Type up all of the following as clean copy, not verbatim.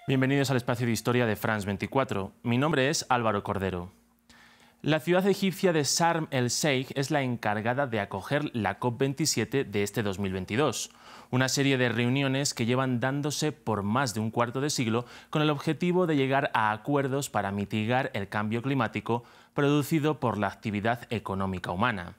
Bienvenidos al espacio de historia de France 24. Mi nombre es Álvaro Cordero. La ciudad egipcia de Sharm el-Sheikh es la encargada de acoger la COP27 de este 2022, una serie de reuniones que llevan dándose por más de un cuarto de siglo con el objetivo de llegar a acuerdos para mitigar el cambio climático producido por la actividad económica humana.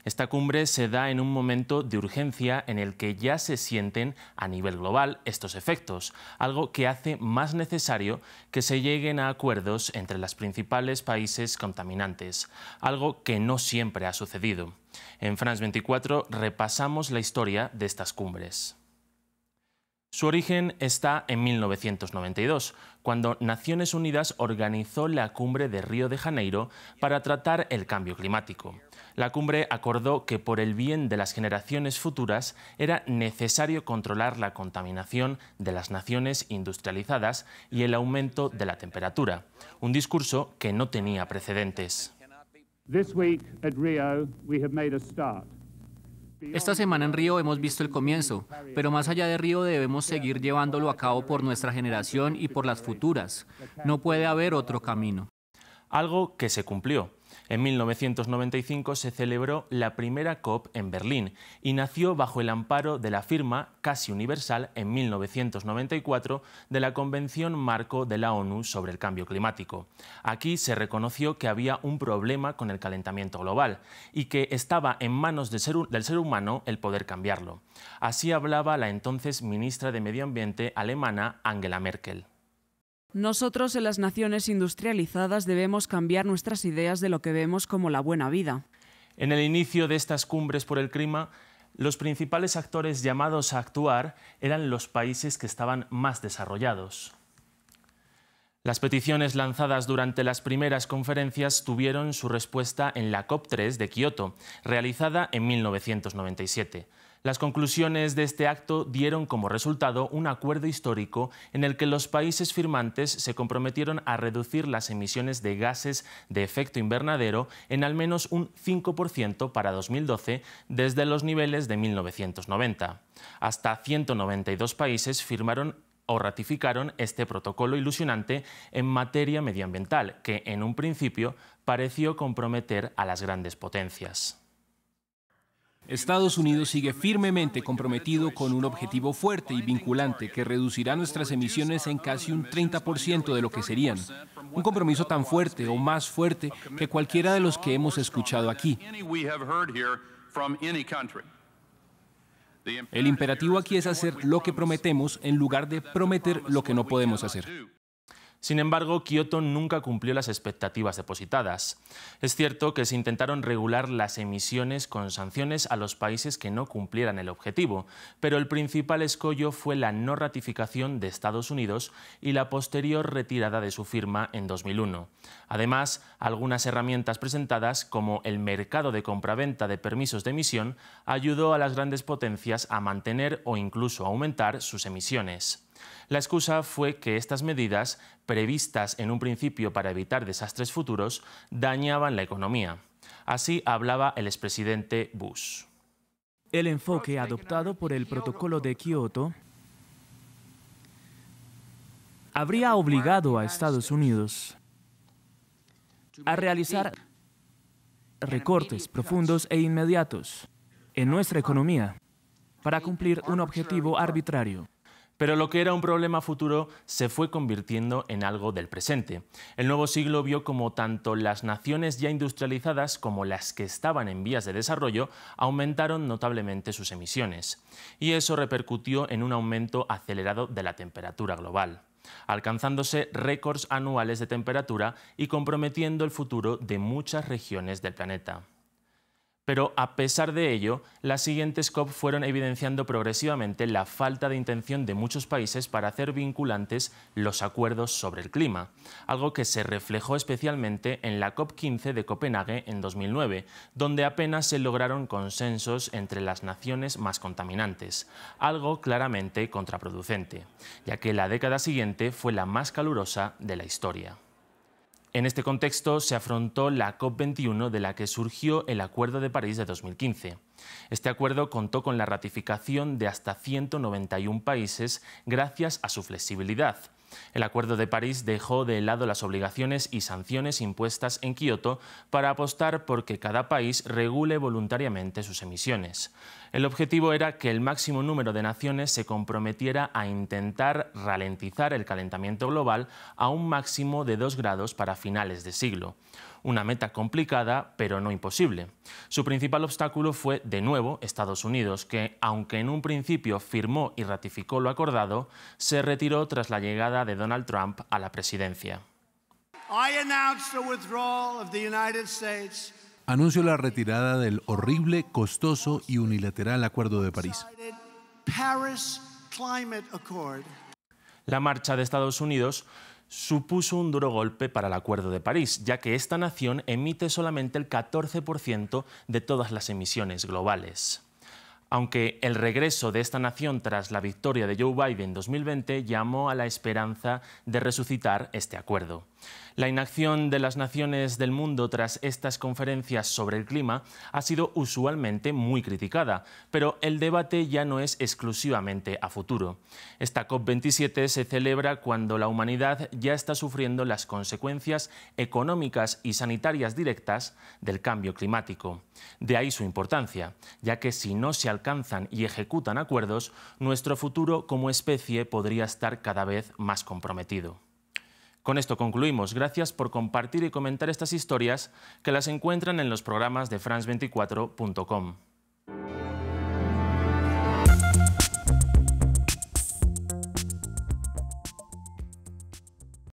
Esta cumbre se da en un momento de urgencia en el que ya se sienten a nivel global estos efectos, algo que hace más necesario que se lleguen a acuerdos entre los principales países contaminantes, algo que no siempre ha sucedido. En France 24 repasamos la historia de estas cumbres. Su origen está en 1992, cuando Naciones Unidas organizó la cumbre de Río de Janeiro para tratar el cambio climático. La cumbre acordó que por el bien de las generaciones futuras era necesario controlar la contaminación de las naciones industrializadas y el aumento de la temperatura, un discurso que no tenía precedentes. Esta semana en Río hemos visto el comienzo, pero más allá de Río debemos seguir llevándolo a cabo por nuestra generación y por las futuras. No puede haber otro camino. Algo que se cumplió. En 1995 se celebró la primera COP en Berlín y nació bajo el amparo de la firma casi universal en 1994 de la Convención Marco de la ONU sobre el Cambio Climático. Aquí se reconoció que había un problema con el calentamiento global y que estaba en manos del ser humano el poder cambiarlo. Así hablaba la entonces ministra de Medio Ambiente alemana Angela Merkel. Nosotros en las naciones industrializadas debemos cambiar nuestras ideas de lo que vemos como la buena vida. En el inicio de estas cumbres por el clima, los principales actores llamados a actuar eran los países que estaban más desarrollados. Las peticiones lanzadas durante las primeras conferencias tuvieron su respuesta en la COP3 de Kioto, realizada en 1997. Las conclusiones de este acto dieron como resultado un acuerdo histórico en el que los países firmantes se comprometieron a reducir las emisiones de gases de efecto invernadero en al menos un 5% para 2012 desde los niveles de 1990. Hasta 192 países firmaron o ratificaron este protocolo ilusionante en materia medioambiental, que en un principio pareció comprometer a las grandes potencias. Estados Unidos sigue firmemente comprometido con un objetivo fuerte y vinculante que reducirá nuestras emisiones en casi un 30% de lo que serían. Un compromiso tan fuerte o más fuerte que cualquiera de los que hemos escuchado aquí. El imperativo aquí es hacer lo que prometemos en lugar de prometer lo que no podemos hacer. Sin embargo, Kioto nunca cumplió las expectativas depositadas. Es cierto que se intentaron regular las emisiones con sanciones a los países que no cumplieran el objetivo, pero el principal escollo fue la no ratificación de Estados Unidos y la posterior retirada de su firma en 2001. Además, algunas herramientas presentadas, como el mercado de compraventa de permisos de emisión, ayudó a las grandes potencias a mantener o incluso aumentar sus emisiones. La excusa fue que estas medidas, previstas en un principio para evitar desastres futuros, dañaban la economía. Así hablaba el expresidente Bush. El enfoque adoptado por el Protocolo de Kioto habría obligado a Estados Unidos a realizar recortes profundos e inmediatos en nuestra economía para cumplir un objetivo arbitrario. Pero lo que era un problema futuro se fue convirtiendo en algo del presente. El nuevo siglo vio como tanto las naciones ya industrializadas como las que estaban en vías de desarrollo aumentaron notablemente sus emisiones. Y eso repercutió en un aumento acelerado de la temperatura global, alcanzándose récords anuales de temperatura y comprometiendo el futuro de muchas regiones del planeta. Pero a pesar de ello, las siguientes COP fueron evidenciando progresivamente la falta de intención de muchos países para hacer vinculantes los acuerdos sobre el clima, algo que se reflejó especialmente en la COP15 de Copenhague en 2009, donde apenas se lograron consensos entre las naciones más contaminantes, algo claramente contraproducente, ya que la década siguiente fue la más calurosa de la historia. En este contexto se afrontó la COP21 de la que surgió el Acuerdo de París de 2015. Este acuerdo contó con la ratificación de hasta 191 países gracias a su flexibilidad. El Acuerdo de París dejó de lado las obligaciones y sanciones impuestas en Kioto para apostar por que cada país regule voluntariamente sus emisiones. El objetivo era que el máximo número de naciones se comprometiera a intentar ralentizar el calentamiento global a un máximo de 2 grados para finales de siglo. Una meta complicada, pero no imposible. Su principal obstáculo fue, de nuevo, Estados Unidos, que, aunque en un principio firmó y ratificó lo acordado, se retiró tras la llegada de Donald Trump a la presidencia. Anuncio la retirada del horrible, costoso y unilateral Acuerdo de París. La marcha de Estados Unidos supuso un duro golpe para el Acuerdo de París, ya que esta nación emite solamente el 14% de todas las emisiones globales. Aunque el regreso de esta nación tras la victoria de Joe Biden en 2020 llamó a la esperanza de resucitar este acuerdo. La inacción de las naciones del mundo tras estas conferencias sobre el clima ha sido usualmente muy criticada, pero el debate ya no es exclusivamente a futuro. Esta COP27 se celebra cuando la humanidad ya está sufriendo las consecuencias económicas y sanitarias directas del cambio climático. De ahí su importancia, ya que si no se alcanzan y ejecutan acuerdos, nuestro futuro como especie podría estar cada vez más comprometido. Con esto concluimos. Gracias por compartir y comentar estas historias que las encuentran en los programas de France24.com.